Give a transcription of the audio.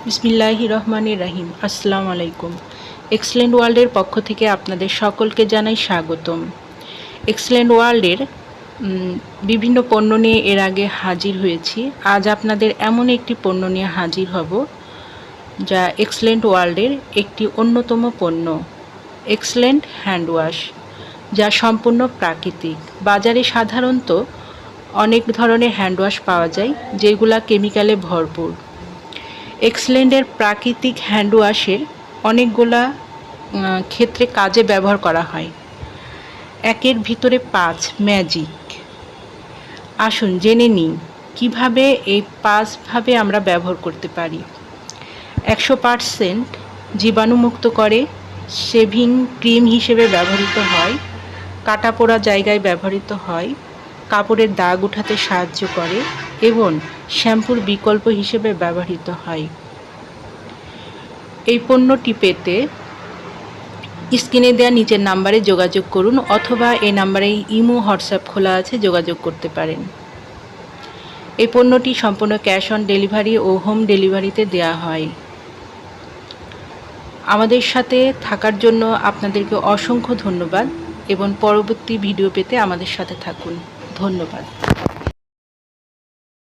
বিসমিল্লাহির রহমানির রহিম। আসসালামু আলাইকুম। এক্সেলেন্ট ওয়ার্ল্ডের পক্ষ থেকে আপনাদের সকলকে জানাই স্বাগতম। এক্সেলেন্ট ওয়ার্ল্ডের বিভিন্ন পণ্য নিয়ে এর আগে হাজির হয়েছি। আজ আপনাদের এমন একটি পণ্য নিয়ে হাজির হব যা এক্সেলেন্ট ওয়ার্ল্ডের একটি অন্যতম পণ্য, এক্সেলেন্ট হ্যান্ড ওয়াশ, যা সম্পূর্ণ প্রাকৃতিক। বাজারে সাধারণত অনেক ধরনের হ্যান্ড ওয়াশ পাওয়া যায় যেগুলা কেমিক্যালে ভরপুর। এক্সেলেন্টের প্রাকৃতিক হ্যান্ড ওয়াশের অনেকগুলা ক্ষেত্রে কাজে ব্যবহার করা হয়। একের ভিতরে 5 ম্যাজিক। আসুন জেনে নিই কীভাবে এই 5ভাবে আমরা ব্যবহার করতে পারি। 100% জীবাণুমুক্ত করে, শেভিং ক্রিম হিসেবে ব্যবহৃত হয়, কাটা পোড়া জায়গায় ব্যবহৃত হয়, কাপড়ের দাগ উঠাতে সাহায্য করে এবং শ্যাম্পুর বিকল্প হিসেবে ব্যবহৃত হয়। এই পণ্যটি পেতে স্ক্রিনে দেওয়া নিচের নাম্বারে যোগাযোগ করুন অথবা এই নাম্বারে ইমো হোয়াটসঅ্যাপ খোলা আছে, যোগাযোগ করতে পারেন। এই পণ্যটি সম্পূর্ণ ক্যাশ অন ডেলিভারি ও হোম ডেলিভারিতে দেওয়া হয়। আমাদের সাথে থাকার জন্য আপনাদেরকে অসংখ্য ধন্যবাদ এবং পরবর্তী ভিডিও পেতে আমাদের সাথে থাকুন। ধন্যবাদ।